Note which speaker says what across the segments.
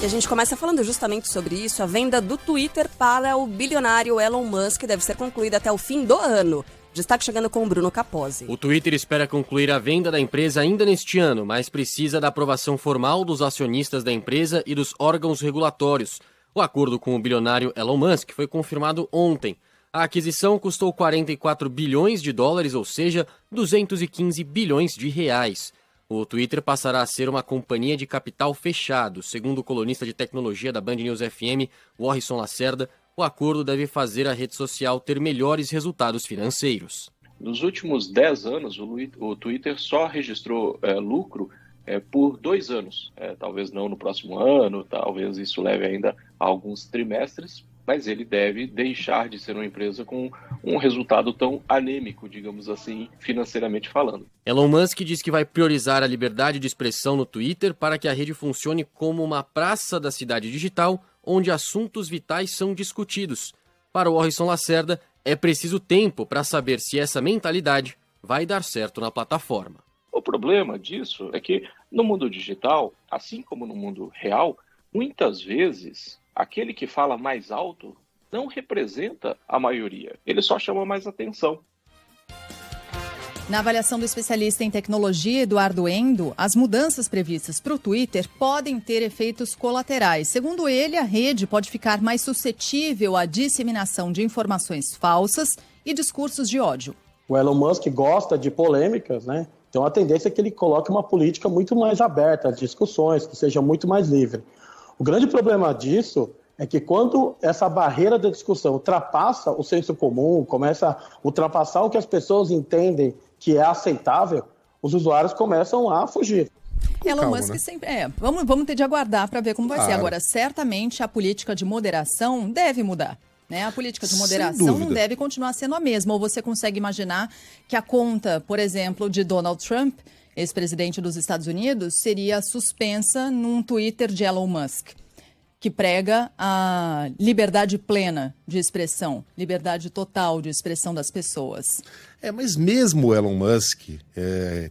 Speaker 1: E a gente começa falando justamente sobre isso. A venda do Twitter para o bilionário Elon Musk deve ser concluída até o fim do ano. Destaque chegando com o Bruno Capozzi.
Speaker 2: O Twitter espera concluir a venda da empresa ainda neste ano, mas precisa da aprovação formal dos acionistas da empresa e dos órgãos regulatórios. O acordo com o bilionário Elon Musk foi confirmado ontem. A aquisição custou 44 bilhões de dólares, ou seja, 215 bilhões de reais. O Twitter passará a ser uma companhia de capital fechado. Segundo o colunista de tecnologia da Band News FM, Warrison Lacerda, o acordo deve fazer a rede social ter melhores resultados financeiros.
Speaker 3: Nos últimos 10 anos, o Twitter só registrou lucro por 2 anos. Talvez não no próximo ano, talvez isso leve ainda a alguns trimestres, mas ele deve deixar de ser uma empresa com um resultado tão anêmico, digamos assim, financeiramente falando.
Speaker 2: Elon Musk diz que vai priorizar a liberdade de expressão no Twitter para que a rede funcione como uma praça da cidade digital, onde assuntos vitais são discutidos. Para o Warrison Lacerda, é preciso tempo para saber se essa mentalidade vai dar certo na plataforma.
Speaker 3: O problema disso é que no mundo digital, assim como no mundo real, muitas vezes aquele que fala mais alto não representa a maioria, ele só chama mais atenção.
Speaker 4: Na avaliação do especialista em tecnologia, Eduardo Endo, as mudanças previstas para o Twitter podem ter efeitos colaterais. Segundo ele, a rede pode ficar mais suscetível à disseminação de informações falsas e discursos de ódio.
Speaker 5: O Elon Musk gosta de polêmicas, né? Então a tendência é que ele coloque uma política muito mais aberta às discussões, que seja muito mais livre. O grande problema disso é que quando essa barreira da discussão ultrapassa o senso comum, começa a ultrapassar o que as pessoas entendem que é aceitável, os usuários começam a fugir.
Speaker 4: Elon Musk sempre... Vamos ter de aguardar para ver como vai ser. Agora, certamente a política de moderação deve mudar. Né? A política de moderação não deve continuar sendo a mesma. Ou você consegue imaginar que a conta, por exemplo, de Donald Trump, ex-presidente dos Estados Unidos, seria suspensa num Twitter de Elon Musk, que prega a liberdade plena de expressão, liberdade total de expressão das pessoas.
Speaker 6: Mas mesmo o Elon Musk,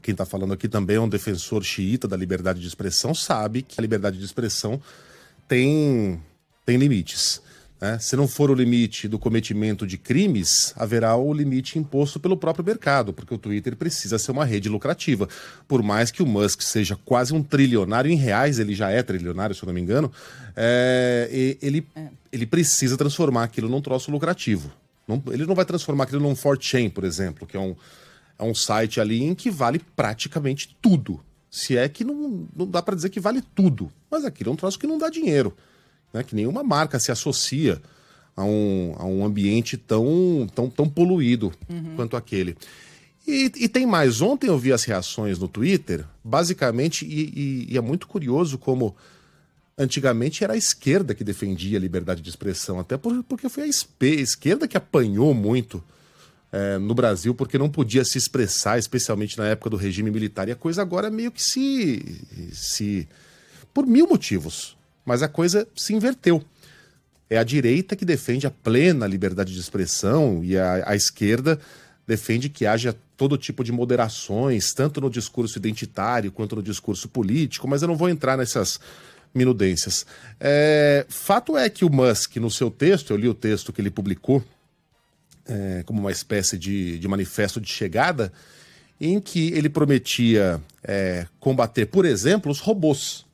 Speaker 6: quem está falando aqui também é um defensor xiita da liberdade de expressão, sabe que a liberdade de expressão tem limites. Né? Se não for o limite do cometimento de crimes, haverá o limite imposto pelo próprio mercado, porque o Twitter precisa ser uma rede lucrativa. Por mais que o Musk seja quase um trilionário em reais, ele já é trilionário, se eu não me engano, ele precisa transformar aquilo num troço lucrativo. Ele não vai transformar aquilo num 4chan, por exemplo, que é um site ali em que vale praticamente tudo. Se é que não dá para dizer que vale tudo, mas aquilo é um troço que não dá dinheiro. Né, que nenhuma marca se associa a um ambiente tão poluído quanto aquele. E tem mais. Ontem eu vi as reações no Twitter, basicamente, e é muito curioso como antigamente era a esquerda que defendia a liberdade de expressão, até porque foi a esquerda que apanhou muito no Brasil, porque não podia se expressar, especialmente na época do regime militar. E a coisa agora meio que se por mil motivos. Mas a coisa se inverteu. É a direita que defende a plena liberdade de expressão e a esquerda defende que haja todo tipo de moderações, tanto no discurso identitário quanto no discurso político, mas eu não vou entrar nessas minudências. Fato é que o Musk, no seu texto, eu li o texto que ele publicou como uma espécie de manifesto de chegada, em que ele prometia combater, por exemplo, os robôs.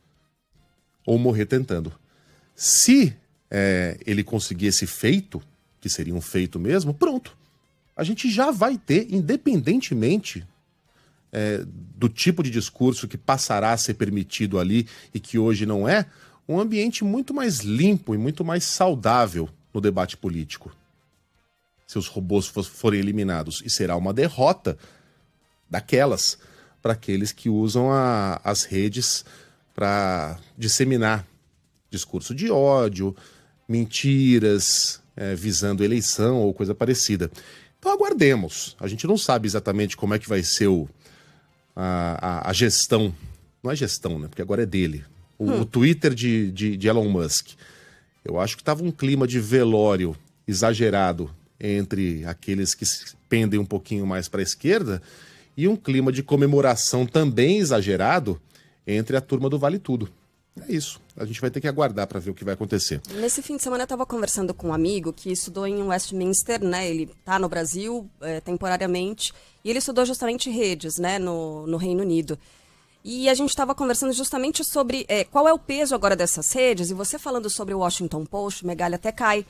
Speaker 6: Ou morrer tentando. Se ele conseguir esse feito, que seria um feito mesmo, pronto. A gente já vai ter, independentemente do tipo de discurso que passará a ser permitido ali e que hoje não é, um ambiente muito mais limpo e muito mais saudável no debate político. Se os robôs forem eliminados. E será uma derrota daquelas para aqueles que usam as redes para disseminar discurso de ódio, mentiras, visando eleição ou coisa parecida. Então aguardemos. A gente não sabe exatamente como é que vai ser a gestão. Não é gestão, né? Porque agora é dele. O Twitter de Elon Musk. Eu acho que estava um clima de velório exagerado entre aqueles que pendem um pouquinho mais para a esquerda e um clima de comemoração também exagerado entre a turma do Vale Tudo. É isso. A gente vai ter que aguardar para ver o que vai acontecer.
Speaker 1: Nesse fim de semana eu estava conversando com um amigo que estudou em Westminster, né? Ele está no Brasil temporariamente e ele estudou justamente redes, né? No Reino Unido. E a gente estava conversando justamente sobre qual é o peso agora dessas redes. E você falando sobre o Washington Post, Megali, até cai.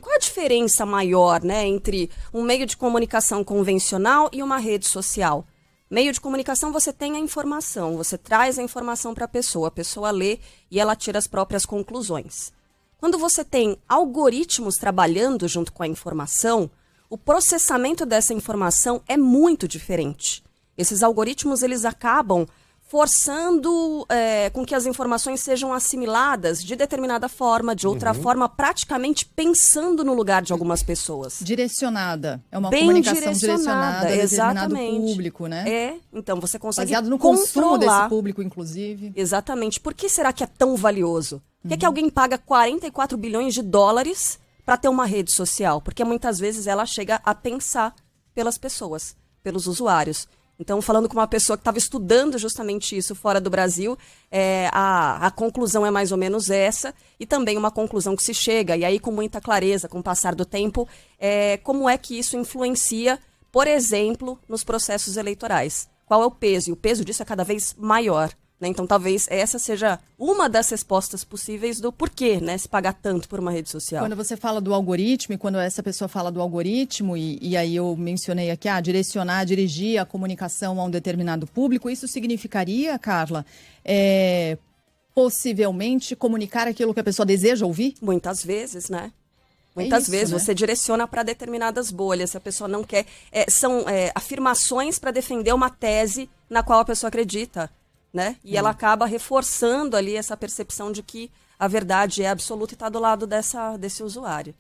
Speaker 1: Qual a diferença maior, né, entre um meio de comunicação convencional e uma rede social? Meio de comunicação, você tem a informação, você traz a informação para a pessoa lê e ela tira as próprias conclusões. Quando você tem algoritmos trabalhando junto com a informação, o processamento dessa informação é muito diferente. Esses algoritmos, eles acabam forçando com que as informações sejam assimiladas de determinada forma, de outra forma, praticamente pensando no lugar de algumas pessoas.
Speaker 4: Direcionada. É uma
Speaker 1: Bem
Speaker 4: comunicação direcionada a determinado público, né?
Speaker 1: Então você consegue
Speaker 4: baseado no
Speaker 1: controlar.
Speaker 4: Consumo desse público, inclusive.
Speaker 1: Exatamente. Por que será que é tão valioso? Por que alguém paga 44 bilhões de dólares para ter uma rede social? Porque muitas vezes ela chega a pensar pelas pessoas, pelos usuários. Então, falando com uma pessoa que estava estudando justamente isso fora do Brasil, a conclusão é mais ou menos essa, e também uma conclusão que se chega, e aí com muita clareza, com o passar do tempo, como é que isso influencia, por exemplo, nos processos eleitorais. Qual é o peso? E o peso disso é cada vez maior. Né? Então, talvez essa seja uma das respostas possíveis do porquê, né, se pagar tanto por uma rede social.
Speaker 4: Quando você fala do algoritmo, e quando essa pessoa fala do algoritmo, e aí eu mencionei aqui, direcionar, dirigir a comunicação a um determinado público, isso significaria, Carla, possivelmente comunicar aquilo que a pessoa deseja ouvir?
Speaker 1: Muitas vezes, né? Muitas vezes você direciona para determinadas bolhas, se a pessoa não quer. São afirmações para defender uma tese na qual a pessoa acredita. Né? E ela acaba reforçando ali essa percepção de que a verdade é absoluta e está do lado desse usuário.